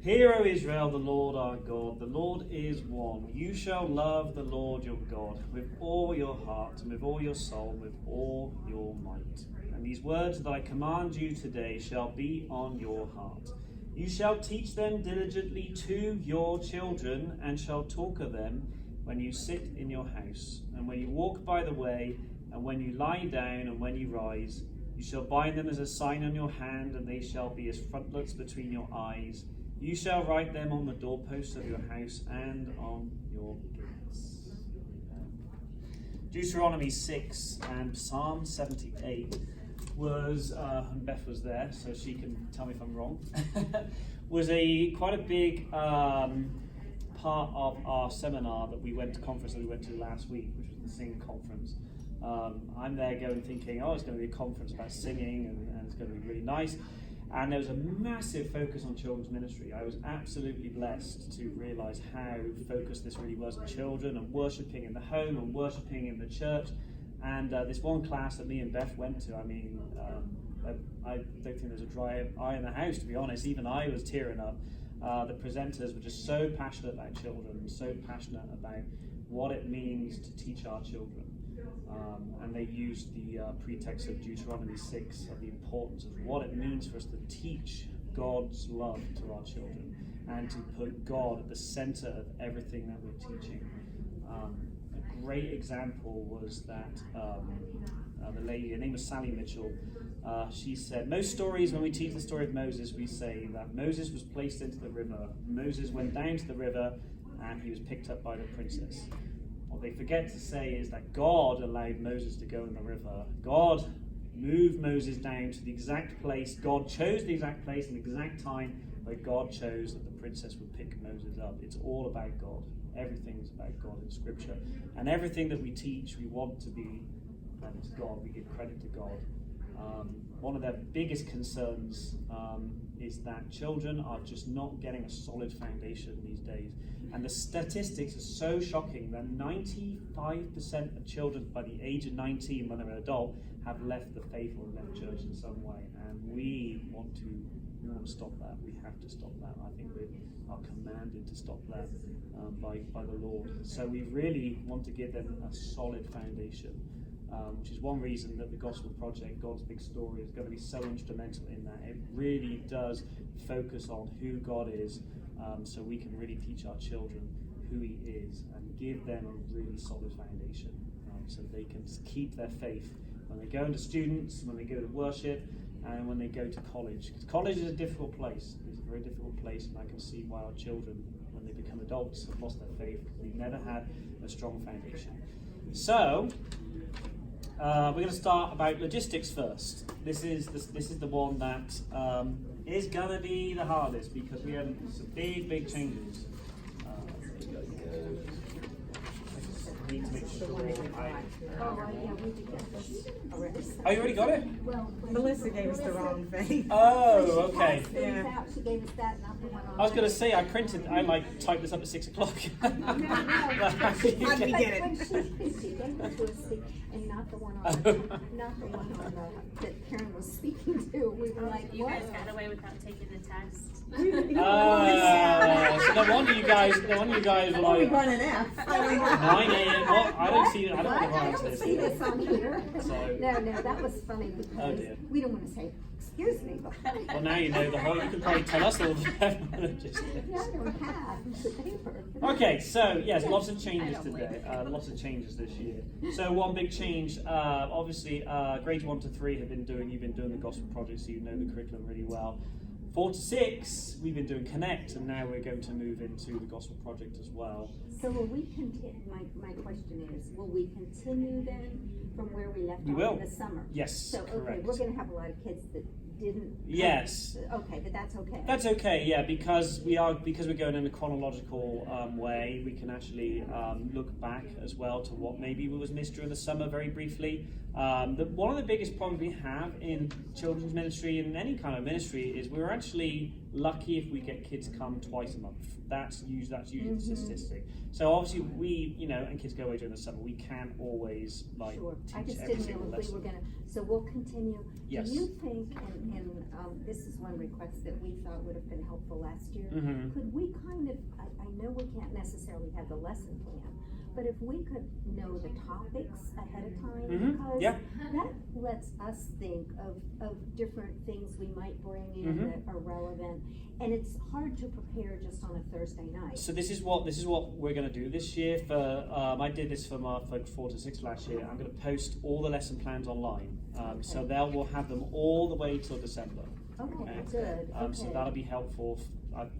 Hear, O Israel, the Lord our God, the Lord is one. You shall love the Lord your God with all your heart and with all your soul and with all your might. And these words that I command you today shall be on your heart. You shall teach them diligently to your children, and shall talk of them when you sit in your house, and when you walk by the way, and when you lie down, and when you rise. You shall bind them as a sign on your hand, and they shall be as frontlets between your eyes. You shall write them on the doorposts of your house and on your gates. Deuteronomy 6 and Psalm 78 was, and Beth was there, so she can tell me if I'm wrong, was quite a big part of our seminar that we went to conference that we went to last week, which was the Sing Conference. I'm there going thinking, oh, it's going to be a conference about singing and it's going to be really nice. And there was a massive focus on children's ministry. I was absolutely blessed to realize how focused this really was on children and worshipping in the home and worshipping in the church. And this one class that me and Beth went to, I mean, I don't think there's a dry eye in the house, to be honest. Even I was tearing up. The presenters were just so passionate about children, so passionate about what it means to teach our children. And they used the pretext of Deuteronomy 6 of the importance of what it means for us to teach God's love to our children and to put God at the center of everything that we're teaching. A great example was that the lady, her name was Sally Mitchell, she said, most stories, when we teach the story of Moses, we say that Moses was placed into the river. Moses went down to the river and he was picked up by the princess. What they forget to say is that God allowed Moses to go in the river. God moved Moses down to the exact place. God chose the exact place and the exact time, but God chose that the princess would pick Moses up. It's all about God. Everything is about God in Scripture. And everything that we teach, we want to be to God. We give credit to God. One of their biggest concerns is that children are just not getting a solid foundation these days. And the statistics are so shocking that 95% of children by the age of 19, when they're an adult, have left the faith or left church in some way. And we want to stop that. We have to stop that. I think we are commanded to stop that by the Lord. So we really want to give them a solid foundation. Which is one reason that the Gospel Project, God's Big Story, is going to be so instrumental in that. It really does focus on who God is, so we can really teach our children who He is and give them a really solid foundation, so they can keep their faith when they go into students, when they go to worship, and when they go to college. Because college is a difficult place. It's a very difficult place, and I can see why our children, when they become adults, have lost their faith because they've never had a strong foundation. So, we're going to start about logistics first. This is the one that is going to be the hardest because we have some big changes. Need to make sure Oh, you already got it? Well, Melissa gave us the wrong thing. Oh, okay. Yeah. She gave us that, not the one on I was going to say, I typed this up at 6 o'clock. No. How did we get it? When she gave it to us, and not the one on that Karen was speaking to, we were like, You what? guys got away without taking the test. So no wonder you guys were Oh, we like, got an F. 9 a.m. What? I don't see. I don't want to I write don't this. see this on here. So- No, that was funny because Oh, dear. we don't want to say, excuse me, but. Well, now you know the whole. You can probably tell us all the logistics. Yeah, I don't have the paper. Okay, so yes, lots of changes today. Lots of changes this year. So one big change, obviously, grades 1 to 3 you've been doing the Gospel Project, so you know the curriculum really well. 4 to 6, we've been doing Connect, and now we're going to move into the Gospel Project as well. So will we continue, my question is, will we continue then from where we left We off will. in the summer? Yes, So, okay, correct. we're gonna have a lot of kids that didn't. Yes. Okay, but that's okay. That's okay, yeah, because we're going in a chronological way. We can actually look back as well to what maybe was missed during the summer very briefly. One of the biggest problems we have in children's ministry and any kind of ministry is we're actually lucky if we get kids come twice a month. That's usually the statistic. So obviously we, and kids go away during the summer, we can't always Sure. I teach just every didn't single know if we were lesson. so we'll continue. Yes. Do you think, and this is one request that we thought would have been helpful last year, Mhm. could we kind of, I know we can't necessarily have the lesson plan, but if we could know the topics ahead of time, Mhm. because Yeah. that lets us think of different things we might bring in Mhm. that are relevant, and it's hard to prepare just on a Thursday night. So this is what we're going to do this year. I did this for my folk 4 to 6 last year. I'm going to post all the lesson plans online, so we'll have them all the way till December. Okay, good. So Okay. that'll be helpful.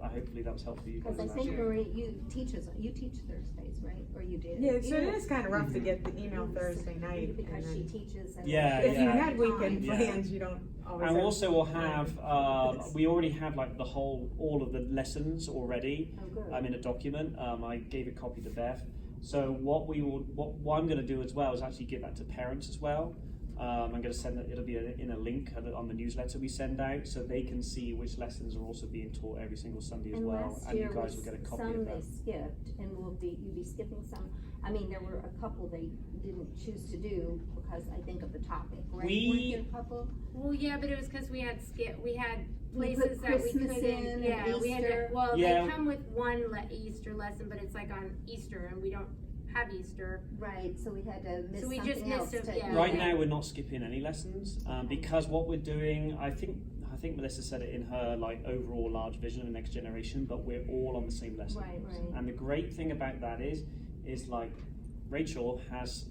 Hopefully that was helpful for you guys. Because I think Marie, you teach Thursdays, right? Or you did? Yeah, so You- it is kind of rough to get the email Thursday night. Because and she then teaches. And Yeah, if you yeah. had weekend Yeah. plans, you don't always. And have also we'll time. have, we already have like all of the lessons already Oh, good. in a document. I gave a copy to Beth. So what I'm going to do as well is actually give that to parents as well. I'm going to send it, it'll be in a link on the newsletter we send out, so they can see which lessons are also being taught every single Sunday as And well. last And you year guys was will get a copy some of they that. skipped, and you'll be skipping some. I mean, there were a couple they didn't choose to do because I think of the topic, right? Weren't there a couple? Well, yeah, but it was because we had We put places that we Christmas couldn't. in and Yeah, we had to. Easter. Well, Yeah. they come with one Easter lesson, but it's like on Easter, and we don't have Easter. Right, so we had to miss So we something just else. missed to- it, yeah. Right now we're not skipping any lessons because what we're doing, I think Melissa said it in her like overall large vision of the next generation, but we're all on the same lesson. Right. And the great thing about that is like Rachel has,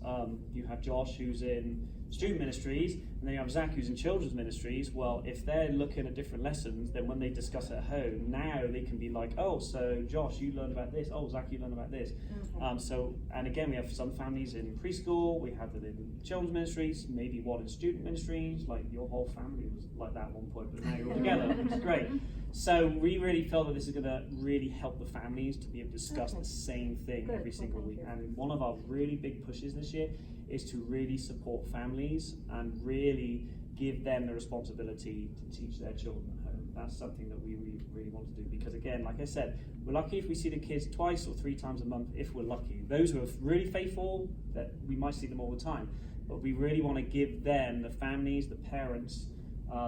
you have Josh who's in student ministries, and then you have Zach who's in children's ministries. Well, if they're looking at different lessons, then when they discuss it at home, now they can be like, oh, so Josh, you learned about this. Oh, Zach, you learned about this. Okay. And again, we have some families in preschool, we have them in children's ministries, maybe one in student ministries, like your whole family was like that at one point, but now you're all together, which is great. So we really feel that this is going to really help the families to be able to discuss Okay. the same thing Good. every single Well, week. thank you. And one of our really big pushes this year is to really support families and really give them the responsibility to teach their children at home. That's something that we really want to do, because again, like I said, we're lucky if we see the kids twice or 3 times a month, if we're lucky. Those who are really faithful, that we might see them all the time, but we really want to give them, the families, the parents,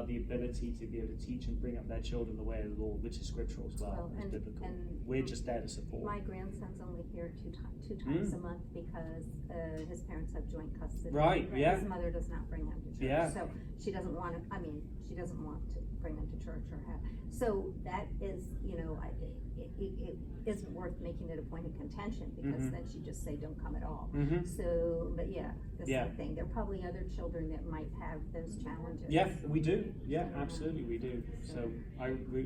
the ability to be able to teach and bring up their children the way of the Lord, which is scriptural as well, Well, it's and- biblical. and We're just there to support. My grandson's only here two times a month because his parents have joint custody. Right, yeah. His mother does not bring him to church. Yeah. So she doesn't want to, she doesn't want to bring him to church or have. So that is, it isn't worth making it a point of contention, because Mhm. then she'd just say, don't come at all. Mm-hmm. So, but yeah, the Yeah. same thing. There are probably other children that might have those challenges. Yeah, we do. Yeah, absolutely, we do. So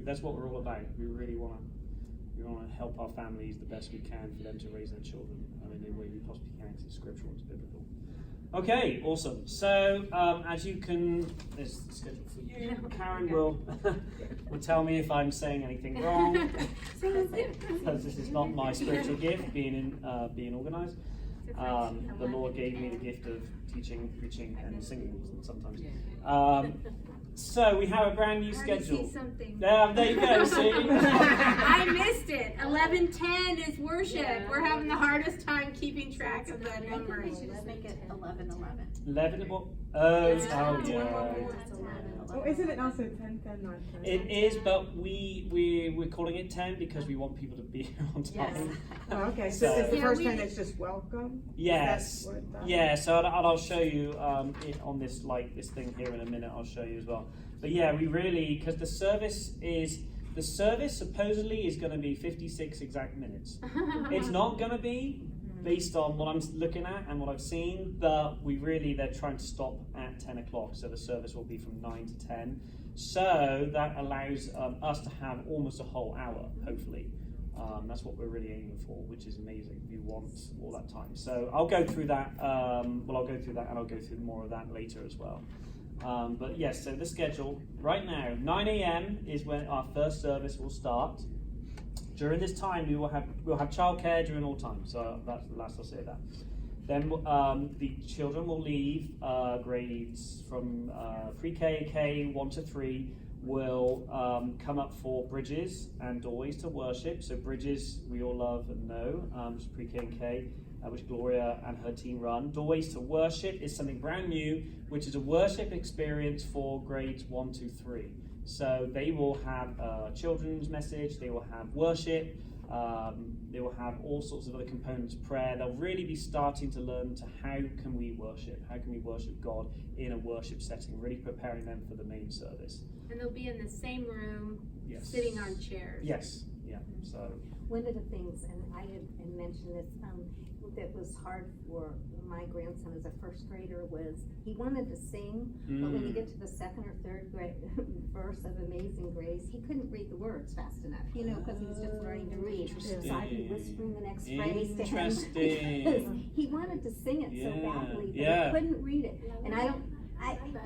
that's what we're all about. We really want to help our families the best we can for them to raise their children in the way we possibly can, because it's scriptural, it's biblical. Okay, awesome. So as you can, there's the schedule for you. Karen will tell me if I'm saying anything wrong, because this is not my spiritual gift, being organized. The Lord gave me the gift of teaching, preaching, and singing sometimes. So we have a brand new I schedule. see something. There you go. See. I missed it. 11:10 is worship. We're having the hardest time keeping track of the numbers. Let's make it 11:11. 11 what? Yeah. Oh, isn't it also 10:10, not 10? It is, but we're calling it 10 because we want people to be here on time. Oh, okay, so So- it's the Yeah, first we time did- it's just welcome? Yes. That's what that- Yeah, so I'll show you on this thing here in a minute. I'll show you as well. But yeah, we really, because the service supposedly is going to be 56 exact minutes. It's not going to be, based on what I'm looking at and what I've seen, but they're trying to stop at 10 o'clock, so the service will be from 9 to 10. So that allows us to have almost a whole hour, hopefully. That's what we're really aiming for, which is amazing. We want all that time. So I'll go through that. I'll go through that, and I'll go through more of that later as well. But yes, so the schedule right now, 9 a.m. is when our first service will start. During this time, we'll have childcare during all times. So that's the last I'll say that. Then the children will leave grades from pre-K, K1 to 3. will come up for Bridges and Doorways to Worship. So Bridges, we all love and know, it's pre-K and K, which Gloria and her team run. Doorways to Worship is something brand new, which is a worship experience for grades 1 to 3. So they will have a children's message, they will have worship, they will have all sorts of other components, prayer. They'll really be starting to learn to how can we worship God in a worship setting, really preparing them for the main service. And they'll be in the same room, Yes. sitting on chairs. Yes, yeah, so. One of the things, and I had mentioned this, that was hard for my grandson as a first grader was he wanted to sing, but when you get to the second or third verse of Amazing Grace, he couldn't read the words fast enough, because he was just learning to read. So I'd be whispering the next phrase to him because he wanted to sing it so badly, but he couldn't read it. And I know. And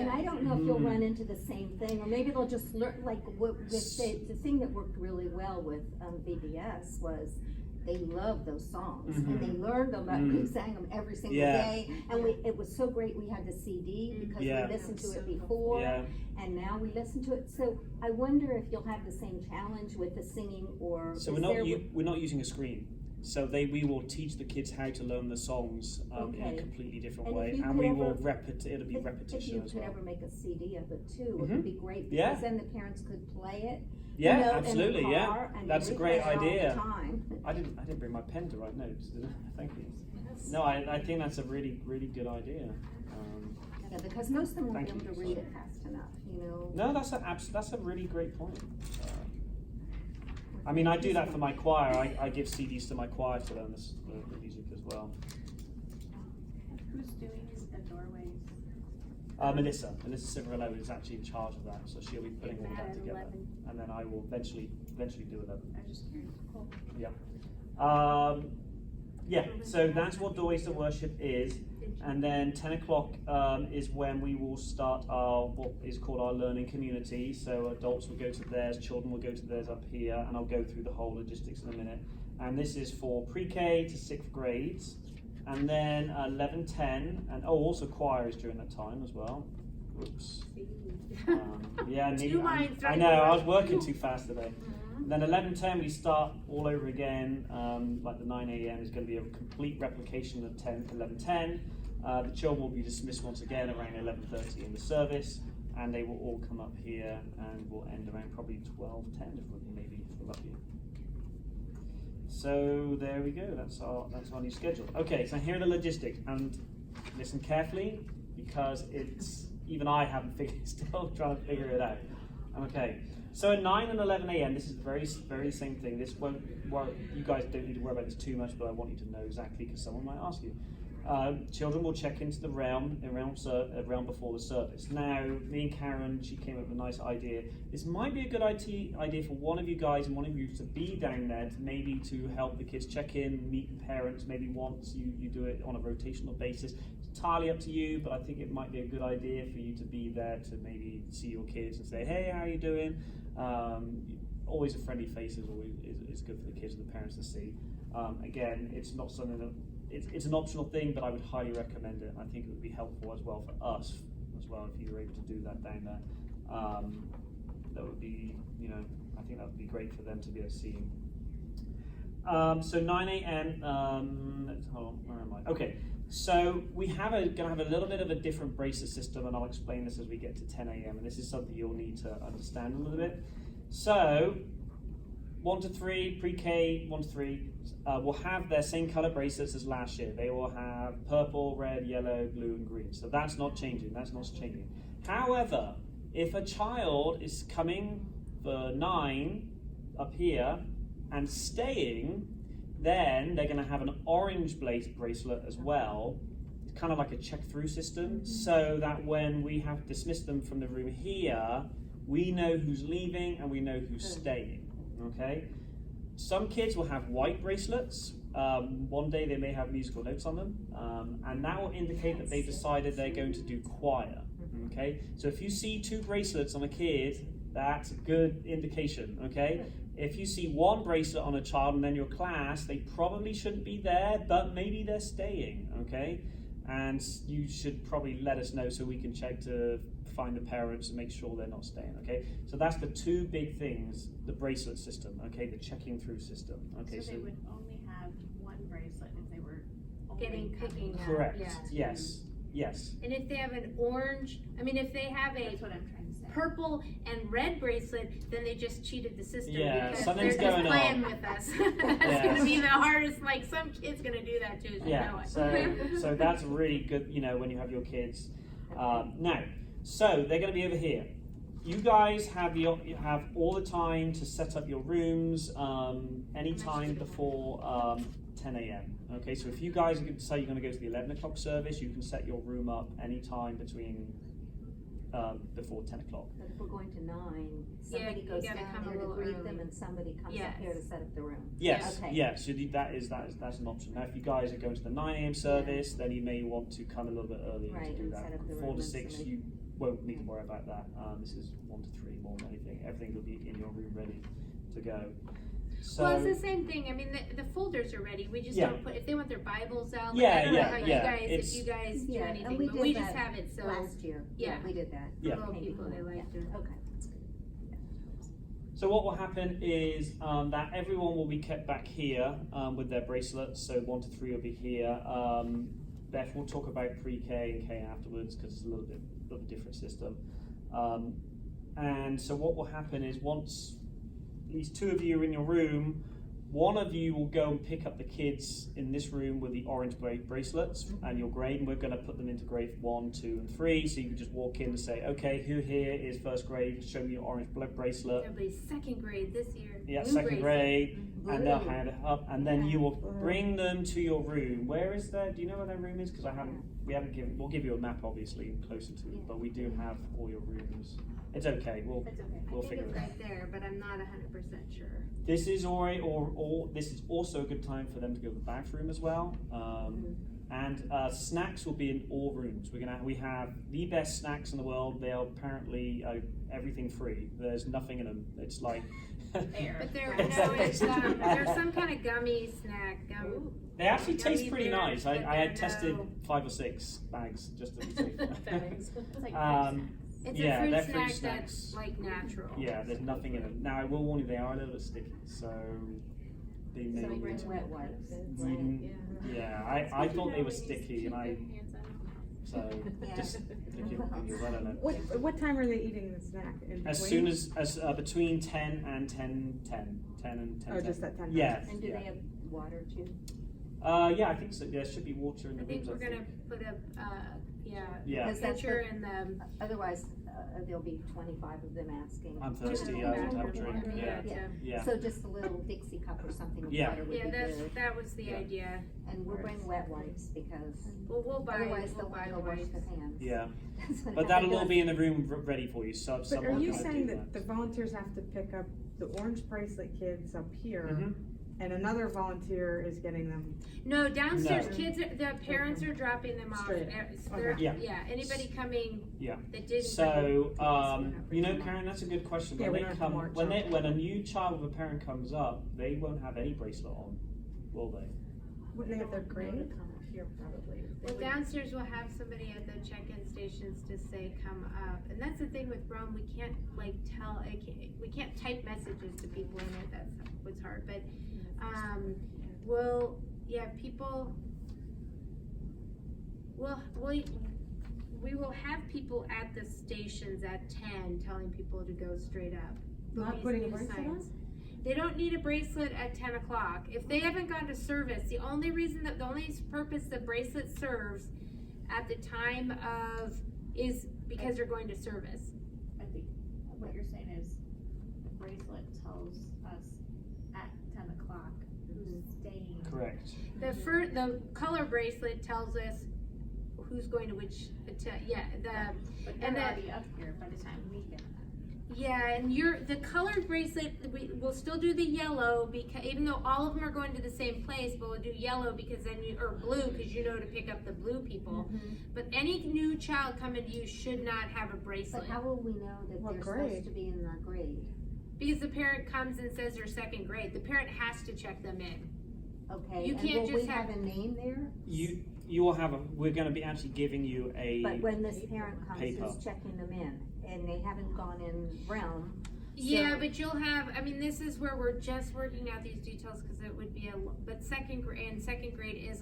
I don't know if you'll run into the same thing, or maybe they'll just learn. Like the thing that worked really well with VBS was they loved those songs and they learned them. We sang them every single day, and it was so great. We had the CD because we listened to it before, and now we listen to it. So I wonder if you'll have the same challenge with the singing, or so we're not using a screen. So we will teach the kids how to learn the songs in a completely different way, and we will it'll be repetition if as you well. could ever make a CD of it too, it would be great, because then the parents could play it. Yeah, absolutely. In the car, and that's a great idea. All the time. I didn't bring my pen to write notes, did I? Thank you. No, I think that's a really, really good idea. Yeah, because most of them won't be able to read it fast enough, No, that's a really great point. I mean, I do that for my choir. I give CDs to my choir to learn the music as well. Who's doing the Doorways? Melissa Civarello is actually in charge of that, so she'll be putting all that together, and then I will eventually do 11. I'm just curious. Cool. Yeah. So that's what Doorways to Worship is, and then 10 o'clock is when we will start our what is called our learning community. So adults will go to theirs, children will go to theirs up here, and I'll go through the whole logistics in a minute. And this is for pre-K to 6th grades. And then 11, 10, and also choir is during that time as well. Whoops. I know, I was working too fast today. Then 11, 10, we start all over again. Like the 9 a.m. is going to be a complete replication of 11, 10. The children will be dismissed once again around 11:30 in the service, and they will all come up here, and we'll end around probably 12, 10 if we're lucky. So there we go. That's our new schedule. Okay, so here are the logistics, and listen carefully because even I haven't still trying to figure it out. Okay, so at 9 and 11 a.m. this is the very very same thing. This won't worry. You guys don't need to worry about this too much, but I want you to know exactly because someone might ask you. Children will check into the realm before the service. Now, me and Karen, she came up with a nice idea. This might be a good idea for one of you guys and one of you to be down there to help the kids check in, meet the parents, maybe once you do it on a rotational basis. It's entirely up to you, but I think it might be a good idea for you to be there to maybe see your kids and say, hey, how are you doing? Always a friendly face is good for the kids and the parents to see. Again, it's not something that it's an optional thing, but I would highly recommend it. I think it would be helpful as well for us as well if you were able to do that down there. That would be, I think that would be great for them to be able to see you. So 9 a.m. Hold on, where am I? Okay, so we going to have a little bit of a different bracer system, and I'll explain this as we get to 10 a.m. And this is something you'll need to understand a little bit. So 1 to 3, pre-K, 1 to 3, will have their same color bracelets as last year. They will have purple, red, yellow, blue, and green. So that's not changing. However, if a child is coming for 9 up here and staying, then they're going to have an orange bracelet as well. It's kind of like a check-through system, so that when we have dismissed them from the room here, we know who's leaving and we know who's staying. Okay? Some kids will have white bracelets. One day they may have musical notes on them, and that will indicate that they've decided they're going to do choir. Okay, so if you see 2 bracelets on a kid, that's a good indication. Okay, if you see 1 bracelet on a child and then your class, they probably shouldn't be there, but maybe they're staying. Okay, and you should probably let us know so we can check to find the parents and make sure they're not staying. Okay, so that's the two big things: the bracelet system. Okay, the checking through system. Okay, So they would only have one bracelet if they were Getting picking up. correct. Yeah. Yes. Yes. And if they have an orange, I mean, if they have a That's what I'm trying to say. purple and red bracelet, then they just cheated the system Yeah, because something's they're just going playing on. with us. That's Yes. gonna be the hardest. Like some kid's gonna do that too. As you know Yeah. it. So that's really good. You know, when you have your kids. Now, so they're going to be over here. You guys have you have all the time to set up your rooms anytime before 10 a.m. Okay, so if you guys say you're going to go to the 11 o'clock service, you can set your room up anytime between before 10 o'clock. But if we're going to 9, somebody you goes gotta down come a there to little greet early. them and somebody comes Yes. up here to set up the room. Yes, Okay. yes. So that's an option. Now, if you guys are going to the 9 a.m. service, then you may want to come a little bit earlier Right, to do and that. set up the 4 room to and 6, somebody- you won't need to worry about that. This is 1 to 3 more than anything. Everything will be in your room ready to go. So Well, it's the same thing. I mean, the folders are ready. We just Yeah. don't put if they want their Bibles out. Yeah, I don't know yeah, how yeah. you guys It's- if you guys do Yeah, and anything, we but did we just that have it so last year. yeah. We did that. Yeah. little people they like to. Okay. So what will happen is that everyone will be kept back here with their bracelets. So 1 to 3 will be here. Beth will talk about pre-K and K afterwards because it's a little bit of a different system. And so what will happen is once at least 2 of you are in your room, one of you will go and pick up the kids in this room with the orange bracelets and your grade, and we're going to put them into grade 1, 2, and 3. So you can just walk in and say, okay, who here is first grade? Show me your orange bracelet. Everybody's second grade this year. Yeah, Blue second bracelet. grade, and they'll Blue. hand it up, and then you will Blue. bring them to your room. Where is that? Do you know where that room is? Because we haven't given. We'll give you a map, obviously, closer to it, but we do have all your rooms. It's okay. We'll It's okay. we'll I think figure it's it out. right there, but I'm not 100% sure. This is this is also a good time for them to go to the bathroom as well. And snacks will be in all rooms. We have the best snacks in the world. They are apparently everything free. There's nothing in them. It's like Air. But there's some kind of gummy snack. They actually Gummy taste pretty bears, nice. I but had they're tested no- 5 or 6 bags just to be safe. It's like It's Yeah, a fruit they're fruit snack snacks. that's like natural. Yeah, there's nothing in them. Now I will warn you, they are a little bit sticky, so they may So need bring to. wet wipes. Yeah, I thought they were sticky, and so Yeah. just if you, I don't know. What time are they eating the snack? In As between? soon as between 10 and 10 and 10. Oh, just at 10. Yeah. And do yeah. they have water too? Yeah, I think so. There should be water in the I think rooms. we're gonna put a Yeah. Because that's picture the- in the. Otherwise, there'll be 25 of them asking. I'm thirsty. I want to have a drink. Yeah. Yeah. So just a little Dixie cup or something of Yeah. water would Yeah, be that's good. that was the Yeah. idea. And we'll bring wet wipes because We'll buy otherwise we'll they'll buy want the to wash wipes. their hands. Yeah. That's what But that'll all happens. be in the room ready for you. So But are someone you can saying do that the volunteers have to pick up the orange bracelet kids up here, Mhm. and another volunteer is getting them? No, downstairs No. kids, the parents are dropping them off. Straight. They're- Yeah. Anybody coming Yeah. that didn't. So, you know, Karen, that's a good question. Yeah, When we they don't have to come, march when up. when a new child with a parent comes up, they won't have any bracelet on, will they? Wouldn't they have their grade? Here probably. Well, downstairs we'll have somebody at the check-in stations to say come up, and that's the thing with Rome. We can't like we can't type messages to people in it. That's what's hard. But people. We will have people at the stations at 10 telling people to go straight up. There'll Not be putting a new bracelet signs. They don't need a bracelet at 10 o'clock. If they haven't gone to service, the only purpose the bracelet serves at the time of is because they're going to service. I think what you're saying is the bracelet tells us at 10 o'clock who's staying. Correct. The color bracelet tells us who's going to which. But and they're that- already up here by the time we get. And the colored bracelet, we'll still do the yellow because even though all of them are going to the same place, but we'll do yellow because then or blue because you know to pick up the blue people. But any new child coming to you should not have a bracelet But how will we know that What they're grade? supposed to be in that grade? because the parent comes and says they're second grade. The parent has to check them in. Okay, You and can't will just we have a name there? you will have we're going to be actually giving you a But when this parent comes, paper. who's checking them in, and they haven't gone in realm. Yeah, So- but you'll have, I mean, this is where we're just working out these details, cause it would be but second grade is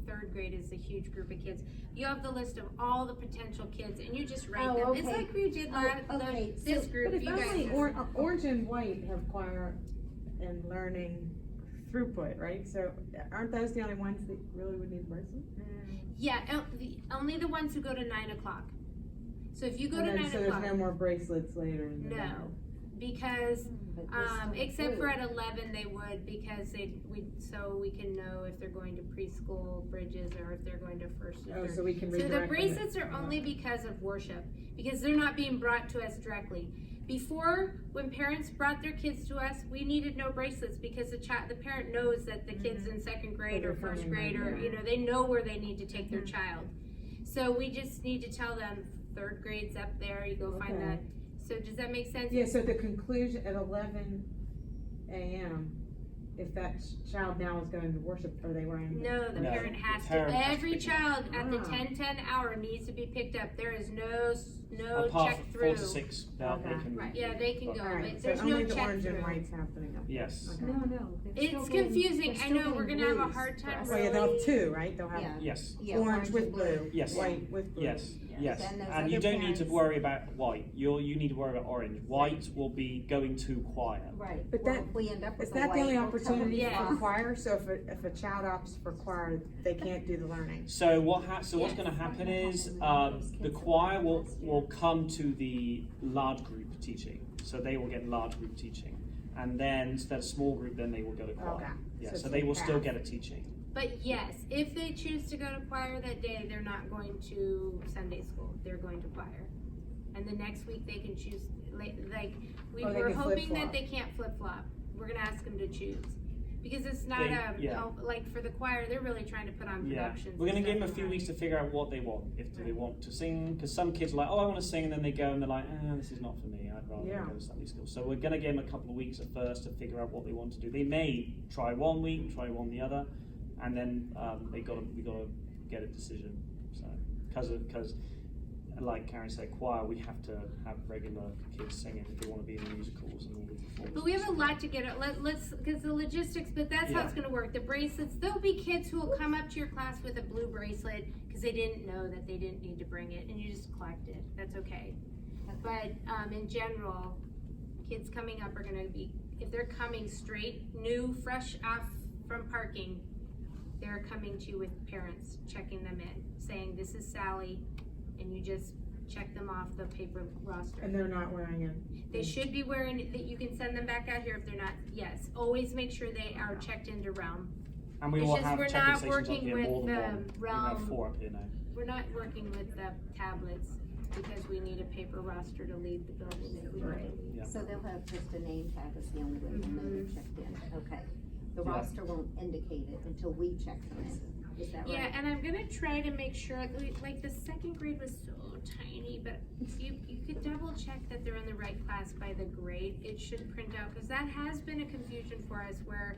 third grade is a huge group of kids. You have the list of all the potential kids and you just write Oh, them. It's okay. like we did okay. this So- group, But if you guys. only orange and white have choir and learning throughput, right? So aren't those the only ones that really would need bracelet? Yeah, only the ones who go to 9 o'clock. So if you go And to then, 9 so o'clock. there's no more bracelets later in the day? No, because But they're still except for blue. at 11 they would, because so we can know if they're going to preschool bridges or if they're going to first and Oh, third. so we can So redirect the them. bracelets are only because of worship, because they're not being brought to us directly. Before, when parents brought their kids to us, we needed no bracelets because the parent knows that the kids in second grade or they're first coming grade right or, now. they know where they need to take their child. So we just need to tell them, third grade's up there, you go find Okay. that. So does that make sense? Yeah, so the conclusion at 11 a.m., if that child now is going to worship, are they wearing? No, the No, parent the has parent to, has to every pick it up. child at the Ah. 10:10 hour needs to be picked up. There is no apart check from through. 4 to 6, they Okay. can. Right. Yeah, they can go, Alright, but so there's only no the check orange and through. white's happening up. Yes. Okay. No, they're It's still getting- confusing. they're I still know, we're getting gonna have a blues hard for time us. Oh, yeah, they'll have two, right? They'll have Yeah. Yes. Yeah, orange with blue, Yes. white with blue. Yes. Yes. And those And you other don't need to parents- worry about white. You need to worry about orange. White will be going to choir. Right, But well, that- if we end up with Is a that the only white, we'll tell them opportunity Yeah. for choir? So if a child opts for choir, they can't do the learning? So what's Yes. going to happen is the choir will come to the large group teaching. So they will get large group teaching, and then instead of small group, then they will go to choir. Okay. Yeah. So So it's they like will still half. get a teaching. But yes, if they choose to go to choir that day, they're not going to Sunday school. They're going to choir. And the next week they can choose, like we Oh, they were can hoping flip-flop. that they can't flip flop. We're gonna ask them to choose. Because it's not Yeah. like for the choir, they're really trying to put on Yeah. productions. We're going to and give them a stuff few and weeks to figure out what they want. If do they want to sing, because some kids are like, oh, I want to sing, and then they go and they're like, this is not for me. I'd rather Yeah. go to Sunday school. So we're going to give them a couple of weeks at first to figure out what they want to do. They may try one week, try one the other, and then we got to get a decision. So because like Karen said, choir, we have to have regular kids singing if they want to be in the musicals and all the performances. But we have a lot to get. Let's because the logistics. But that's how it's going to work. The bracelets. There'll be kids who will come up to your class with a blue bracelet because they didn't know that they didn't need to bring it, and you just collect it. That's okay. But in general, kids coming up are going to be, if they're coming straight, new, fresh off from parking, they're coming to you with parents checking them in, saying this is Sally, and you just check them off the paper roster. And they're not wearing it? They should be wearing it, that you can send them back out here if they're not, yes, always make sure they are checked into Realm. And we It's will just have we're checking not stations up working here with more than the one. We have Realm. 4 up here now. We're not working with the tablets because we need a paper roster to leave the building if we want to leave. Yeah. So they'll have just a name tag is the only way they'll know they're checked in, okay. The Yeah. roster won't indicate it until we check them in, is that right? Yeah, and I'm gonna try to make sure, like the second grade was so tiny, but you could double check that they're in the right class by the grade. It should print out, cause that has been a confusion for us where,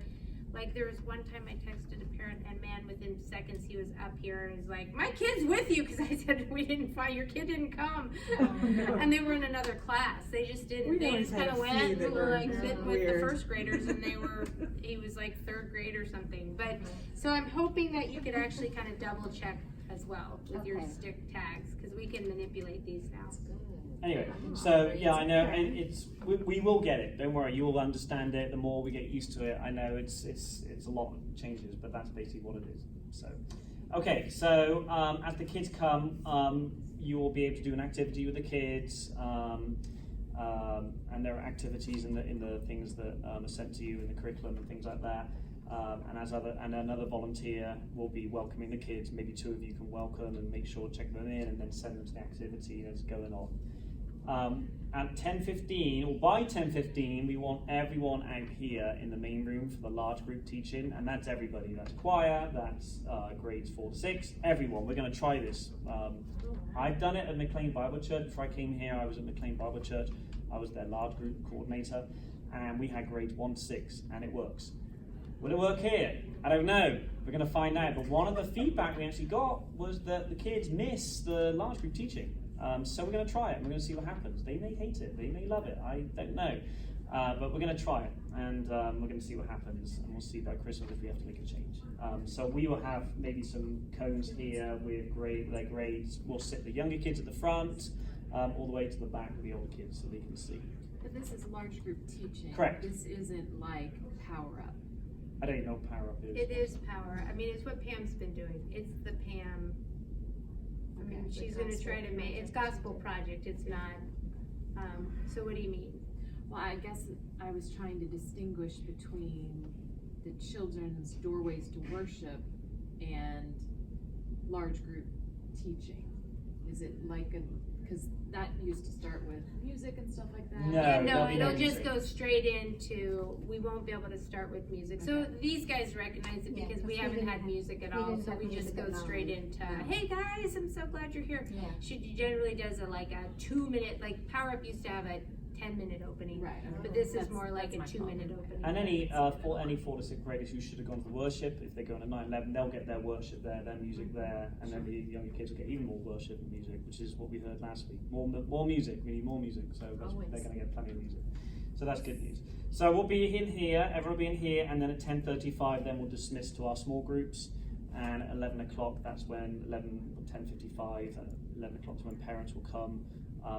like there was one time I texted a parent and man, within seconds he was up here and he's like, my kid's with you, cause I said, we didn't find, your kid didn't come. no. And they were in another class, they just didn't, We they always just had kinda a few went that and were like fit with the weird. first graders and he was like third grade or something, but, so I'm hoping that you could actually kind of double check as well with your Okay. stick tags, cause we can manipulate these now. Anyway, so yeah, I know we will get it. Don't worry, you will understand it. The more we get used to it, I know it's a lot of changes, but that's basically what it is. So, okay, so as the kids come, you will be able to do an activity with the kids, and there are activities in the things that are sent to you in the curriculum and things like that. And another volunteer will be welcoming the kids. Maybe 2 of you can welcome and make sure check them in, and then send them to the activity as going on. At 10:15 or by 10:15, we want everyone out here in the main room for the large group teaching, and that's everybody. That's choir, that's grades 4 to 6, everyone. We're going to try this. I've done it at McLean Bible Church. Before I came here, I was at McLean Bible Church. I was their large group coordinator, and we had grades 1 to 6, and it works. Will it work here? I don't know. We're going to find out. But one of the feedback we actually got was that the kids miss the large group teaching. So we're going to try it and we're going to see what happens. They may hate it, they may love it, I don't know. But we're going to try it and we're going to see what happens, and we'll see by Christmas if we have to make a change. So we will have maybe some cones here with their grades. We'll sit the younger kids at the front, all the way to the back of the older kids so they can see. But this is large group teaching. Correct. This isn't like Power Up. I don't even know what Power Up is. It is Power. I mean, it's what Pam's been doing. It's the Pam. I mean, Okay. she's gonna try to make, it's gospel project, it's not, so what do you mean? Well, I guess I was trying to distinguish between the children's doorways to worship and large group teaching. Is it like because that used to start with music and stuff like that? No. Yeah, no, there'll be no it'll just music. go straight into, we won't be able to start with music. So these guys recognize it Yeah, because 'cause we we haven't didn't had have- music at we all, didn't so have we just music go at straight nine. into, Yeah. hey guys, I'm so glad you're here. Yeah. She generally does like a 2-minute, like Power Up used to have a 10-minute opening. Right. okay. But this is That's- more like a that's my fault. 2-minute opening. And any 4 to 6th graders who should have gone to worship, if they go on a 9/11, they'll get their worship there, their music there, and then the younger kids will get even more worship and music, which is what we heard last week. More music. We need more music, so they're going to get plenty of music. So that's good news. So we'll be in here. Everyone will be in here, and then at 10:35, then we'll dismiss to our small groups. And at 11 o'clock, that's when 10:55. 11 o'clock is when parents will come.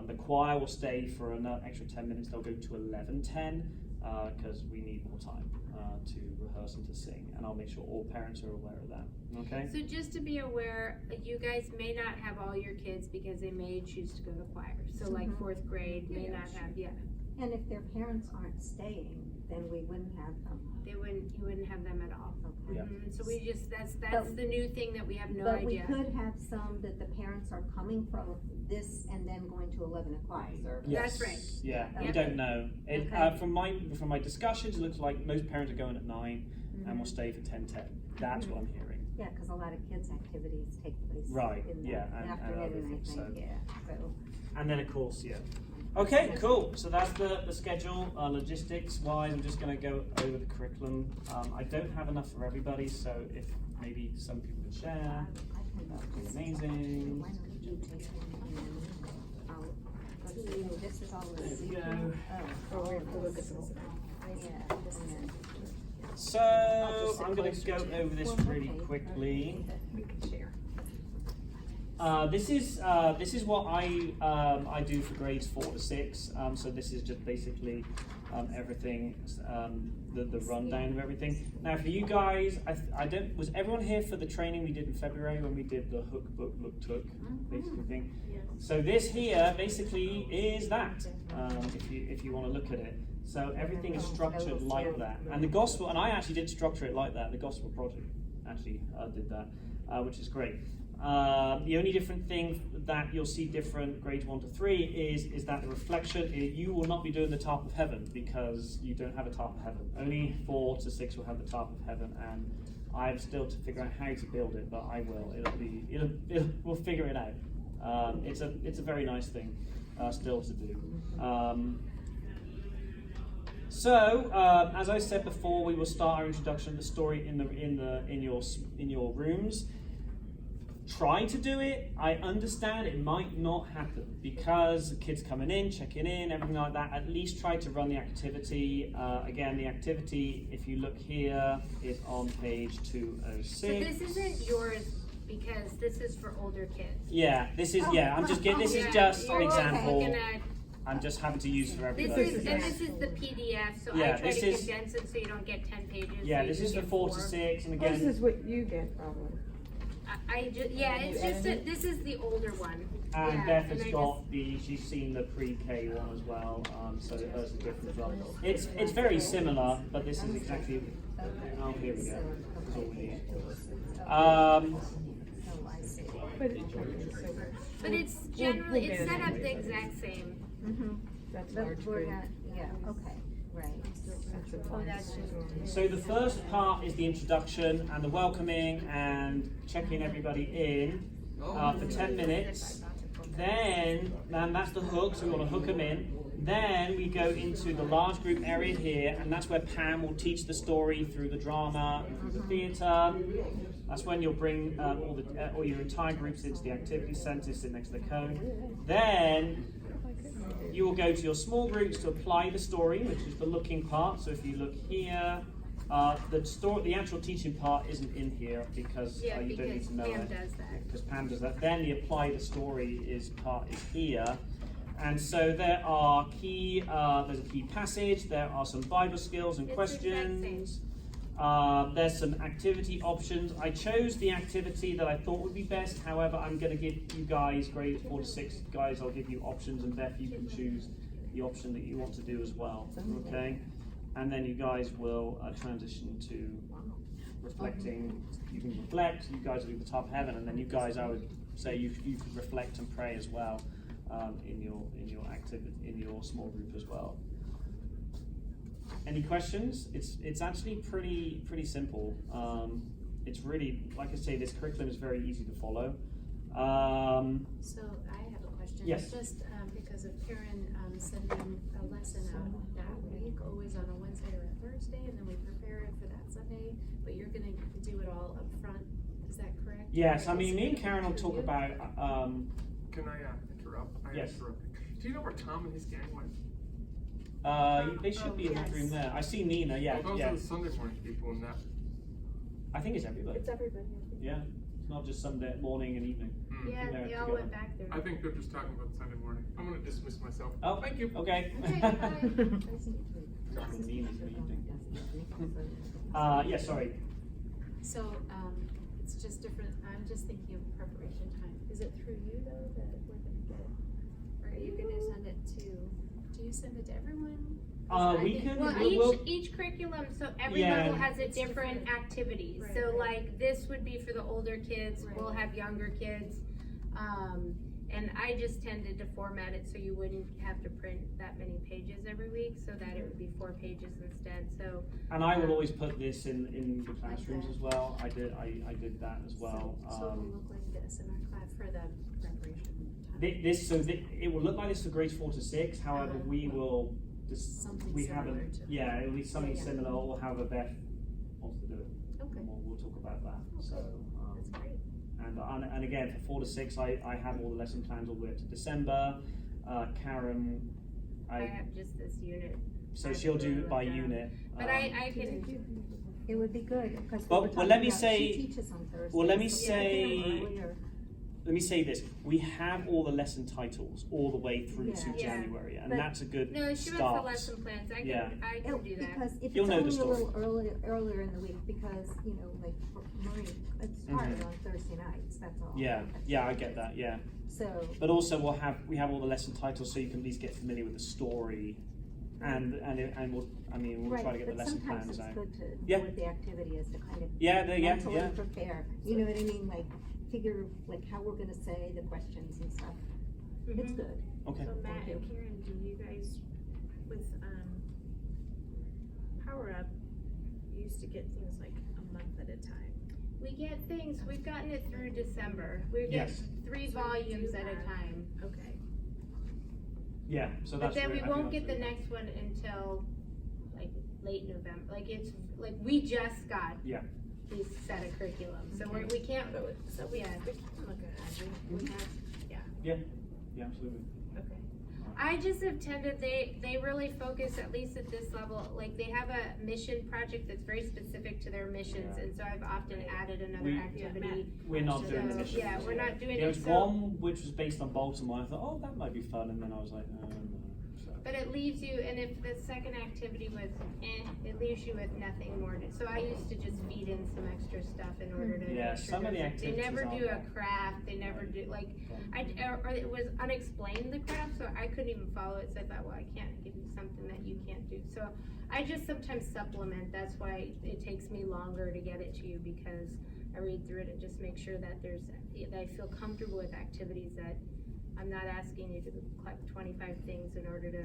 The choir will stay for another extra 10 minutes. They'll go to 11:10 because we need more time to rehearse and to sing. And I'll make sure all parents are aware of that. Okay? So just to be aware, you guys may not have all your kids because they may choose to go to choir. So like Mhm. 4th grade may Yeah, not sure. have, And if their parents aren't staying, then we wouldn't have them. you wouldn't have them at all. Okay. Yeah. So we just, that's But- the new thing that we have no But we idea. could have some that the parents are coming from this and then going to 11 o'clock service. That's right. Yeah, we Yep. don't know. It, Okay. from my discussions, it looks like most parents are going at 9 and will stay for 10:10. That's what I'm hearing. Yeah, because a lot of kids' activities take place Right, in the yeah, and other afternoon, I things, think, so. yeah, so. And then of course, yeah. Okay, cool. So that's the schedule. Logistics wise, I'm just going to go over the curriculum. I don't have enough for everybody, so if maybe some people can share, that'd be amazing. Why don't you take one and then I'll, this is all of There we the. go. Oh, we have to look at the whole thing. Yeah, and then. So I'll just sit I'm going to closer go to- over this Well, really okay, quickly. We can share. This is what I do for grades 4 to 6. So this is just basically everything, the rundown of everything. Now for you guys, I don't. Was everyone here for the training we did in February when we did the hook, book, look, took basically thing? So this here basically is that. If you want to look at it. So everything is structured like that. And the gospel, and I actually did structure it like that. The gospel project actually did that, which is great. The only different thing that you'll see different grades 1 to 3 is that the reflection, you will not be doing the top of heaven because you don't have a top of heaven. Only 4 to 6 will have the top of heaven, and I have still to figure out how to build it, but I will. We'll figure it out. It's a very nice thing still to do. So, as I said before, we will start our introduction of the story in your rooms. Try to do it. I understand it might not happen because the kids coming in, checking in, everything like that. At least try to run the activity. Again, the activity, if you look here, is on page 206. So this isn't yours because this is for older kids. Yeah, this is. Yeah, I'm just getting. This is just an you're example. looking at- I'm just having to use for This everybody. is, and this is the PDF, so Yeah, I try this to is- condense it so you don't get 10 pages. Yeah, so this you is for get 4 to 6, and This again. is what you get probably. It's just this is the older one. And Yeah, Beth and has I got she's seen the pre-K one as well, so hers is different as well. It's very similar, but this is exactly, oh, here we go, that's all we need. Oh, I see. But so But it's generally, it's set up the exact same. Mm-hmm. that's But large we're group. not, yeah, okay, right. That's a Oh, that's just- So the first part is the introduction and the welcoming and checking everybody in for 10 minutes. Then, that's the hook, so we want to hook them in. Then we go into the large group area here, and that's where Pam will teach the story through the drama and through the theatre. That's when you'll bring all your entire groups into the activity centre, sit next to the code. Then you will go to your small groups to apply the story, which is the looking part. So if you look here, the actual teaching part isn't in here because you don't need to know Pam it. does that. Because Pam does that. Then the apply the story part is here. And so there are there's a key passage, there are some Bible skills and It's questions. There's some activity options. I chose the activity that I thought would be best. However, I'm going to give you guys, grade 4 to 6 guys, I'll give you options, and Beth, you can choose the option that you want to do as well. Okay? And then you guys will transition to reflecting. You can reflect, you guys will do the top of heaven, and then you guys, I would say you could reflect and pray as well in your activity, in your small group as well. Any questions? It's actually pretty simple. It's really, like I say, this curriculum is very easy to follow. So I have a question. Yes. Just because of Karen sending a lesson out that week, always on a Wednesday or a Thursday, and then we prepare it for that Sunday, but you're gonna do it all up front, is that correct? Yes, I mean, me and Karen will talk about. Can I interrupt? Yes. Do you know where Tom and his gang went? They should be in that room there. I see Nina. Yeah, Those yeah. are the Sunday morning people in that. I think it's everybody. It's everybody. Yeah, it's not just Sunday morning and evening. Yeah, They're they all together. went back there. I think they're just talking about Sunday morning. I'm gonna dismiss myself. Oh, Thank you. Okay. Okay, bye. Nina's in the evening. Yeah, sorry. So, it's just different, I'm just thinking of preparation time. Is it through you though that we're gonna get it? Or are you gonna send it to, do you send it to everyone? 'Cause I We think- can. Well, we'll- each curriculum, so every Yeah. level has a It's different different. activities. Right, So right. like this would be for the older kids, we'll Right. have younger kids. And I just tended to format it so you wouldn't have to print that many pages every week, so that it would be 4 pages instead, so. And I will always put this in the classrooms as well. I did that as well. So it will look like this in our class for the preparation time. It will look like this for grades 4 to 6. However, we will Something we similar haven't. to- Yeah, it'll be something Yeah. similar, or however Beth wants to do it. Okay. We'll talk about that. So. That's great. And again, for 4 to 6, I have all the lesson plans all the way up to December. Karen, I have just this unit. so she'll do it by unit. But I can, It would be good, because Well, we were well, talking let me about, say- she teaches on Thursdays. well, let me so say- earlier. Let me say this: we have all the lesson titles all the way through to Yeah. Yeah. January, and But- that's a good no, she start. wants the lesson plans, I Yeah. can do that. Because if You'll it's know the only a story. little earlier in the week, because, like, for Marie, it's hard Mhm. on Thursday nights, that's all. Yeah, That's yeah, all I it get is. that. Yeah, So, but also we have all the lesson titles, so you can at least get familiar with the story, and we'll try to get the right, but lesson sometimes plans it's out. good to, Yeah. with the activity is to kind of Yeah, mentally prepare, you know what I mean, like, figure, like, how we're gonna say the questions and stuff, it's Mhm. good. Okay. So Matt Thank and you. Karen, do you guys, with, Power Up, you used to get things like a month at a time? We get things, we've gotten it through December, we get Yes. 3 So we volumes do at a have- time. Okay. Yeah, so But that's. then we I think won't that's get the really next one until like late November, like it's, like we just got Yeah. this set of curriculum, so we can't, So we, Yeah. we can look at it, we have, Yeah, absolutely. okay. I just have tended, they really focus, at least at this level, like they have a mission project that's very specific to their missions, Yeah. and so I've often added another We- activity. We're not So, doing the mission. yeah, we're not doing There it, was so, one which was based on Baltimore. I thought, oh, that might be fun, and then I was like, no. So. but it leaves you, and if the second activity was it leaves you with nothing more to, so I used to just feed in some extra stuff in order to. Yeah, make sure some of the there's a- They activities never aren't do a that. craft, they never do, like, or it was unexplained, the craft, so I couldn't even follow it, so I thought, well, I can't give you something that you can't do, so I just sometimes supplement, that's why it takes me longer to get it to you, because I read through it and just make sure that that I feel comfortable with activities, that I'm not asking you to collect 25 things in order to.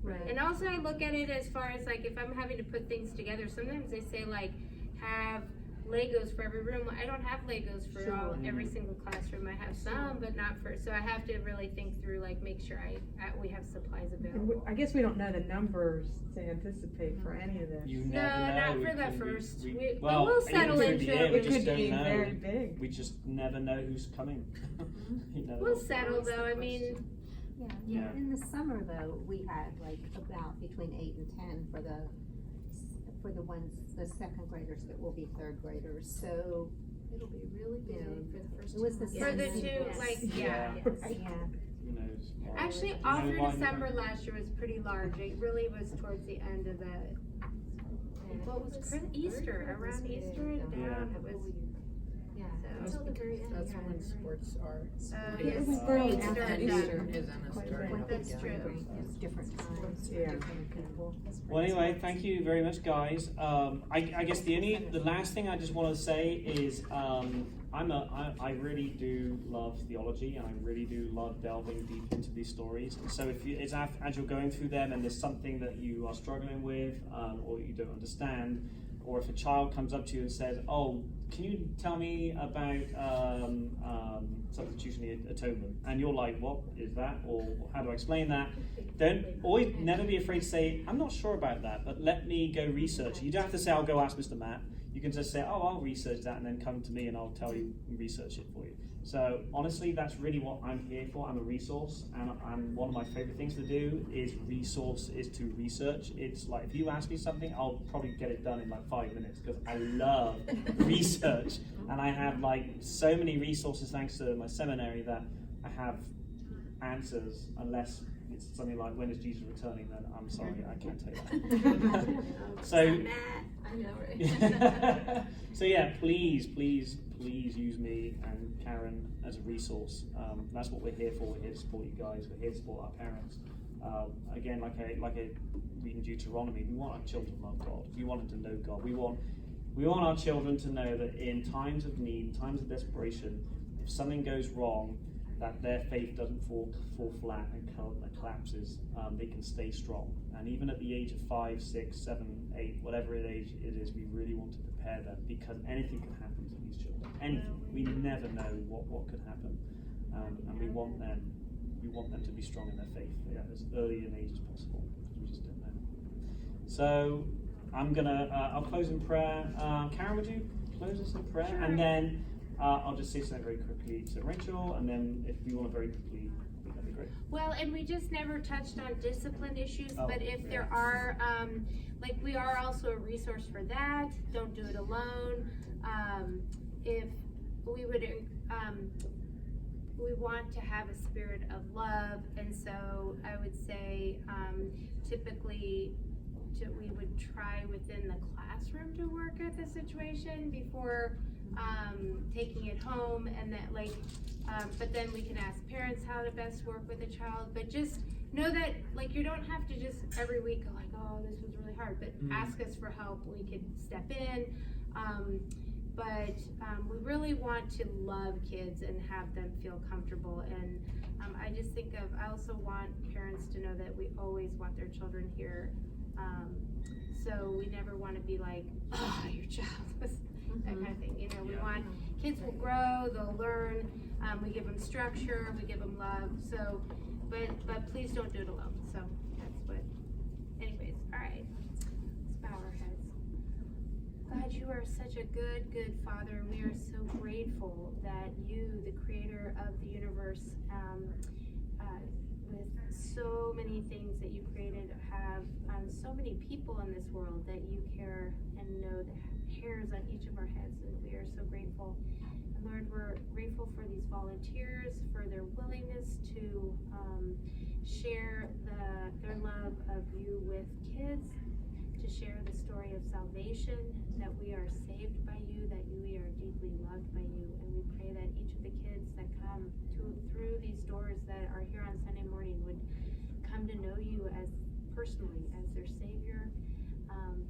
Right. And also I look at it as far as like, if I'm having to put things together, sometimes they say like, have Legos for every room. I don't have Legos for every Mhm. single classroom. I have some, but not for, so I have to really think through, like, make sure we have supplies And available. I guess we don't know the numbers to anticipate for any of this. You No, never know. not It for the could be- first. But well, we'll even settle through into the year, it. we It just could don't be know. very big. We just never know who's coming. You know. We'll settle though, I mean, Yeah. In the summer though, we had like about between 8 and 10 for the second graders that will be third graders, so. It'll be really Yeah. big for the first It was two the months. for the Yes. two, like, Yeah. yeah. Yeah. Who knows? Actually, You all know through why- December last year was pretty large. It really was towards the end of the, what was Easter, around Easter and Yeah. down, it was, Yeah, so. until the very end. That's yeah. when sports are. Yes, was very Easter after and Easter. done. Is on a Quite start. right. That's true. Different times, Yeah. different people. Well, anyway, thank you very much, guys. I guess the last thing I just want to say is I really do love theology, and I really do love delving deep into these stories. And so if you, as you're going through them, and there's something that you are struggling with, or you don't understand, or if a child comes up to you and says, "Oh, can you tell me about substitutionary atonement?" and you're like, "What is that?" or "How do I explain that?" Never be afraid to say, "I'm not sure about that, but let me go research." You don't have to say, "I'll go ask Mr. Matt." You can just say, "Oh, I'll research that," and then come to me and I'll tell you, research it for you. So honestly, that's really what I'm here for. I'm a resource, and one of my favorite things to do is to research. It's like, if you ask me something, I'll probably get it done in like 5 minutes, because I love research, and I have like so many resources thanks to my seminary that I have answers, unless it's something like, when is Jesus returning, then I'm sorry, I can't tell you that. So I know, right? so yeah, please use me and Karen as a resource. That's what we're here for. We're here to support you guys. We're here to support our parents. Again, like I read in Deuteronomy, we want our children to love God. We want them to know God. We want our children to know that in times of need, times of desperation, if something goes wrong, that their faith doesn't fall flat and collapses. They can stay strong. And even at the age of 5, 6, 7, 8, whatever age it is, we really want to prepare them, because anything can happen to these children. Anything. We never know what could happen, and we want them to be strong in their faith as early an age as possible, because we just don't know. So I'll close in prayer. Karen, would you close us in prayer? Sure. And then I'll just say something very quickly to Rachel, and then if we want to very quickly, that'd be great. Well, and we just never touched on discipline issues, Oh, but if there are, like, we are also a resource for that. Don't do it alone. If we would, we want to have a spirit of love, and so I would say, typically, we would try within the classroom to work at the situation before taking it home, and that, like, but then we can ask parents how to best work with a child. But just know that, like, you don't have to just every week go like, "Oh, this was really hard," but ask us for help. We could step in. But we really want to love kids and have them feel comfortable. And I just think I also want parents to know that we always want their children here. So we never want to be like, "Oh, your child was," that kind of thing. You know, we want, kids will grow, they'll learn. We give them structure, we give them love. So, but please don't do it alone. So that's what, anyways, all right. Let's bow our heads. God, you are such a good Father, and we are so grateful that you, the creator of the universe, with so many things that you created, have so many people in this world that you care and know the hairs on each of our heads, and we are so grateful. And Lord, we're grateful for these volunteers, for their willingness to share their love of you with kids, to share the story of salvation, that we are saved by you, that we are deeply loved by you. And we pray that each of the kids that come through these doors that are here on Sunday morning would come to know you as personally as their Savior,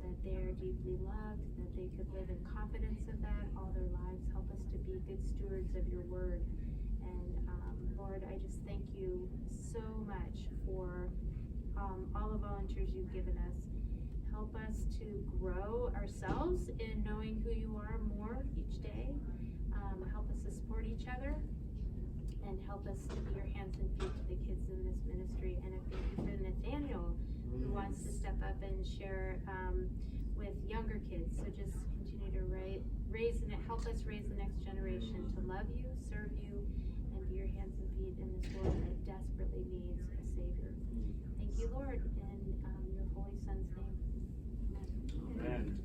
that they are deeply loved, that they could live in confidence of that all their lives. Help us to be good stewards of your word. And Lord, I just thank you so much for all the volunteers you've given us. help us to grow ourselves in knowing who you are more each day. Help us to support each other, and help us to be your hands and feet to the kids in this ministry. And I thank you for Nathaniel, who wants to step up and share with younger kids. So just continue to help us raise the next generation to love you, serve you, and be your hands and feet in this world that desperately needs a Savior. Thank you, Lord, in your Holy Son's name. Amen. Amen.